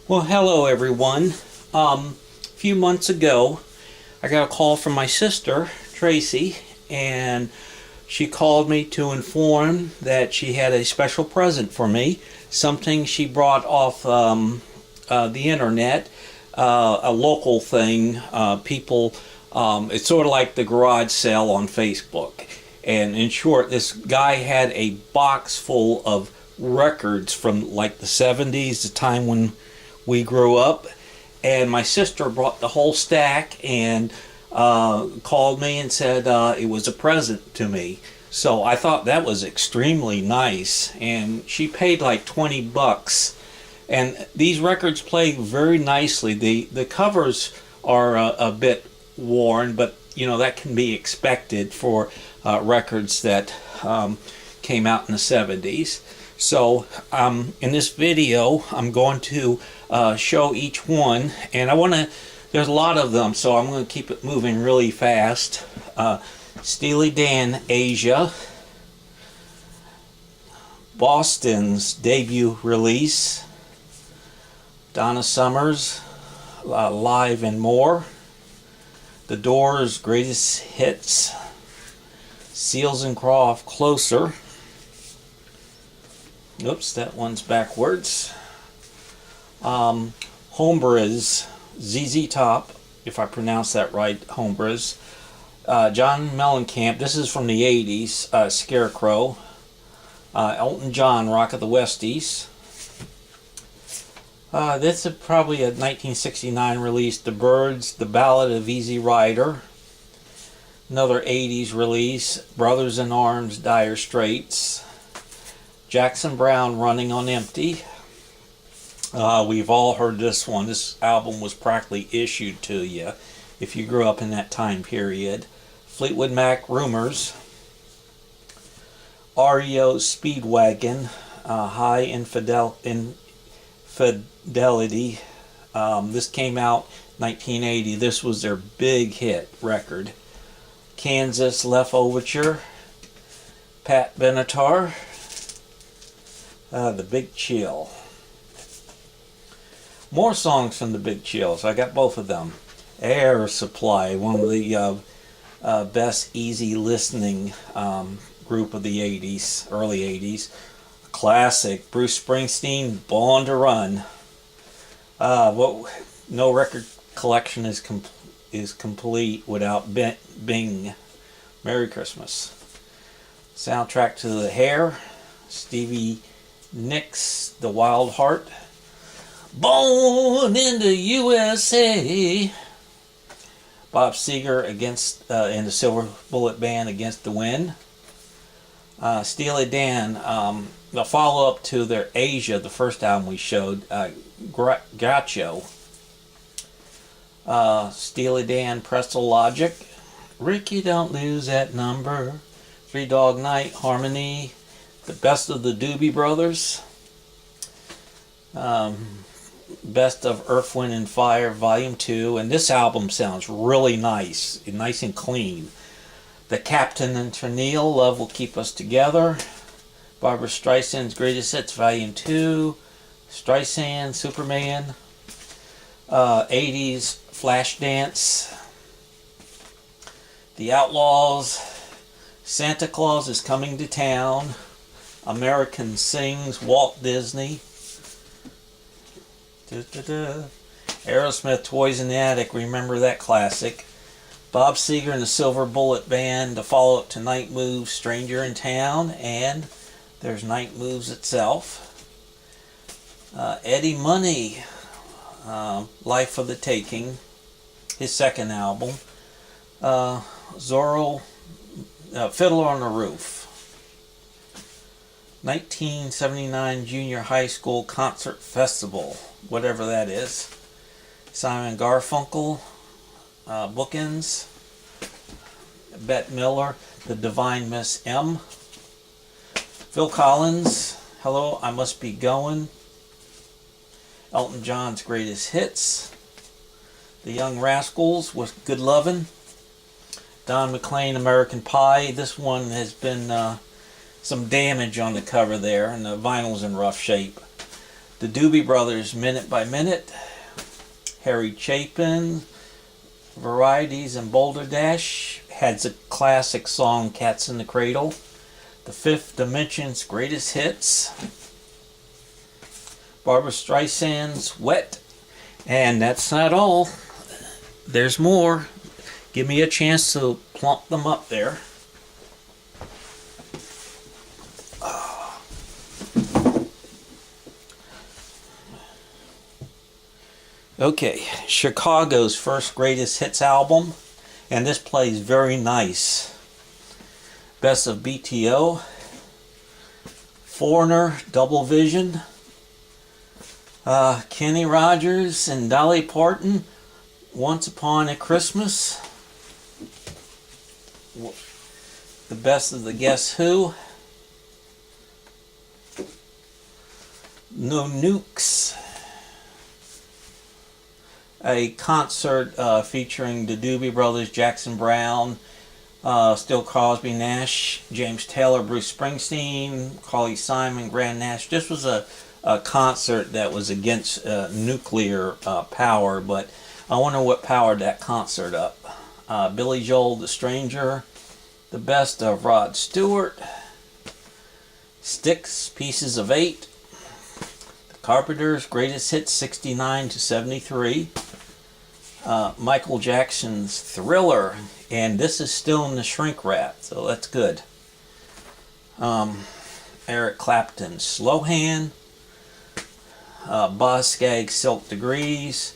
Well, hello everyone. A few months ago, I got a call from my sister, Tracy, and she called me to inform that she had a special present for me, something she brought off the internet, a local thing. It's sort of like the garage sale on Facebook. And in short, this guy had a box full of records from like the 70s, the time when we grew up, and my sister brought the whole stack and called me and said it was a present to me. So I thought that was extremely nice, and she paid like $20. And these records play very nicely. The covers are a bit worn, but you know that can be expected for records that came out in the 70s. So in this video, I'm going to show each one, and there's a lot of them, so I'm going to keep it moving really fast. Steely Dan, Asia. Boston's debut release. Donna Summer's Live and More. The Doors' Greatest Hits. Seals and Croft, Closer. Oops, that one's backwards. Hombres, ZZ Top, if I pronounce that right, Hombres. John Mellencamp, this is from the 80s, Scarecrow. Elton John, Rock of the Westies. This is probably a 1969 release, The Byrds, The Ballad of Easy Rider. Another 80s release, Brothers in Arms, Dire Straits. Jackson Browne, Running on Empty. We've all heard this one. This album was practically issued to you if you grew up in that time period. Fleetwood Mac, Rumors. REO Speedwagon, High Infidelity. This came out 1980. This was their big hit record. Kansas Left Overture. Pat Benatar. The Big Chill. More songs from the Big Chill, so I got both of them. Air Supply, one of the best easy listening group of the 80s, early 80s. Classic, Bruce Springsteen, Born to Run. No record collection is complete without Bing. Merry Christmas. Soundtrack to The Hair, Stevie Nicks, The Wild Heart. Born in the USA. Bob Seger and the Silver Bullet Band, Against the Wind. Steely Dan, the follow-up to their Asia, the first album we showed, Gacho. Steely Dan, Presto Logic. Ricky Don't Lose That Number. Three Dog Night, Harmony. The Best of the Doobie Brothers. Best of Earth, Wind and Fire, Volume 2. And this album sounds really nice and clean. The Captain and Tennille, Love Will Keep Us Together. Barbra Streisand's Greatest Hits, Volume 2. Streisand, Superman. 80s Flashdance. The Outlaws. Santa Claus is Coming to Town. American Sings, Walt Disney. Aerosmith, Toys in the Attic, remember that classic. Bob Seger and the Silver Bullet Band, the follow-up to Night Moves, Stranger in Town, and there's Night Moves itself. Eddie Money, Life of the Taking, his second album. Zorro, Fiddler on the Roof. 1979 Junior High School Concert Festival, whatever that is. Simon Garfunkel, Bookends. Bette Miller, The Divine Miss M. Phil Collins, Hello, I Must Be Going. Elton John's Greatest Hits. The Young Rascals with Good Lovin'. Don McLean, American Pie. This one has been some damage on the cover there, and the vinyl's in rough shape. The Doobie Brothers, Minute by Minute. Harry Chapin, Varieties, and Boulder Dash has a classic song, Cats in the Cradle. The Fifth Dimension's Greatest Hits. Barbra Streisand's Wet. And that's not all. There's more. Give me a chance to plump them up there. Okay, Chicago's first greatest hits album, and this plays very nice. Best of BTO, Foreigner, Double Vision, Kenny Rogers and Dolly Parton, Once Upon a Christmas, the best of the Guess Who, No Nukes, a concert featuring the Doobie Brothers, Jackson Browne, Still Crosby, Nash, James Taylor, Bruce Springsteen, Carly Simon, Graham Nash. This was a concert that was against nuclear power, but I wonder what powered that concert up. Billy Joel, The Stranger, the best of Rod Stewart, Styx, Pieces of 8, The Carpenters, Greatest Hits 69 to 73, Michael Jackson's Thriller, and this is still in the shrink wrap, so that's good. Eric Clapton's Slow Hand, Boz Scaggs' Silk Degrees,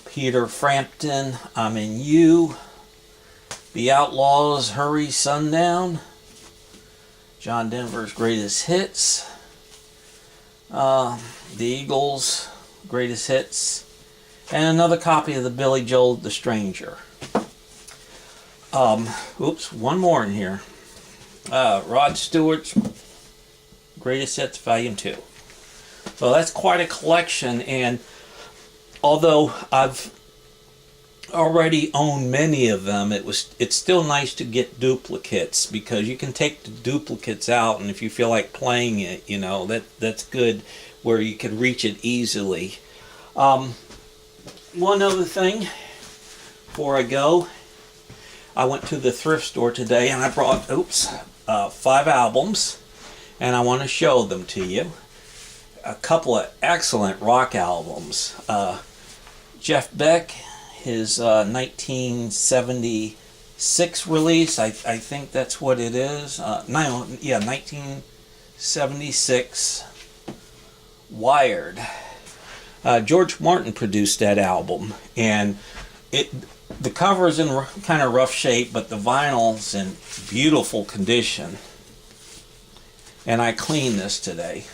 Peter Frampton, I'm in You, The Outlaws' Hurry Sundown, John Denver's Greatest Hits, The Eagles' Greatest Hits, and another copy of the Billy Joel, The Stranger. One more in here. Rod Stewart's Greatest Hits Volume 2. So that's quite a collection, and although I've already owned many of them, it's still nice to get duplicates, because you can take the duplicates out, and if you feel like playing it, that's good, where you can reach it easily. One other thing before I go, I went to the thrift store today and I brought 5 albums, and I want to show them to you. A couple of excellent rock albums. Jeff Beck, his 1976 release, I think that's what it is. 1976, Wired. George Martin produced that album, and the cover's in kind of rough shape, but the vinyl's in beautiful condition. And I cleaned this today.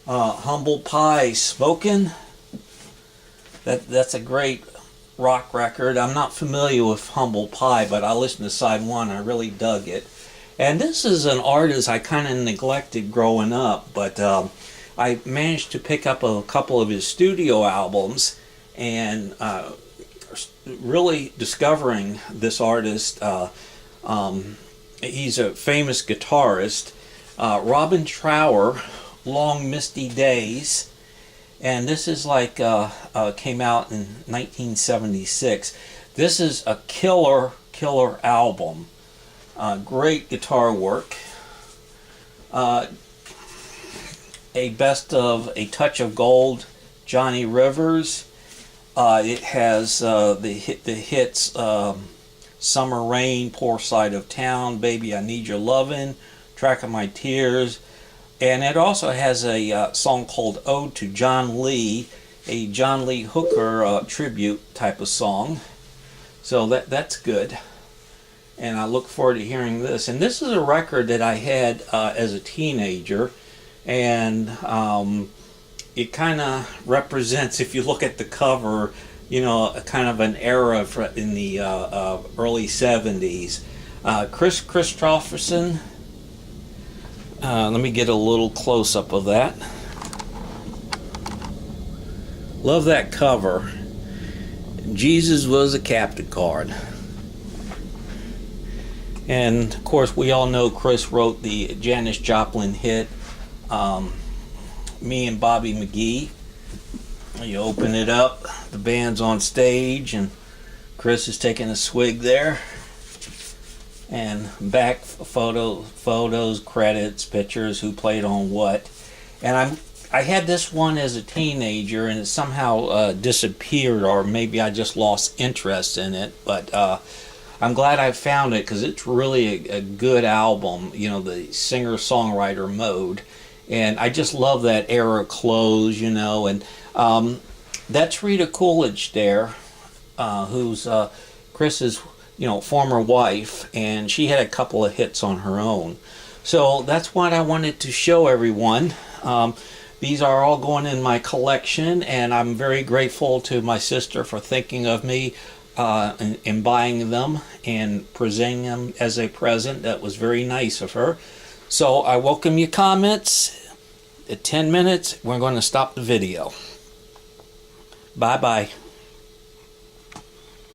Humble Pie, Smokin'. That's a great rock record. I'm not familiar with Humble Pie, but I listened to side 1. I really dug it. And this is an artist I kind of neglected growing up, but I managed to pick up a couple of his studio albums, and really discovering this artist. He's a famous guitarist. Robin Trower, Long Misty Days, and this is came out in 1976. This is a killer album. Great guitar work. A best of A Touch of Gold, Johnny Rivers. It has the hits Summer Rain, Poor Side of Town, Baby I Need Your Lovin', Track of My Tears, and it also has a song called Ode to John Lee, a John Lee Hooker tribute type of song. So that's good, and I look forward to hearing this. And this is a record that I had as a teenager, and it kind of represents, if you look at the cover, a kind of an era in the early 70s. Chris Christopherson. Let me get a little close-up of that. Love that cover. Jesus Was a Captain card. And, of course, we all know Chris wrote the Janis Joplin hit, me and Bobby McGee. You open it up, the band's on stage, and Chris is taking a swig there. And back photos, credits, pictures, who played on what. And I had this one as a teenager, and it somehow disappeared, or maybe I just lost interest in it. But I'm glad I found it, because it's really a good album, you know, the singer-songwriter mode. And I just love that era of clothes, you know. And that's Rita Coolidge there, who's Chris's, you know, former wife, and she had a couple of hits on her own. So that's what I wanted to show everyone. These are all going in my collection, and I'm very grateful to my sister for thinking of me and buying them and presenting them as a present. That was very nice of her. So I welcome your comments. At 10 minutes, we're going to stop the video. Bye-bye.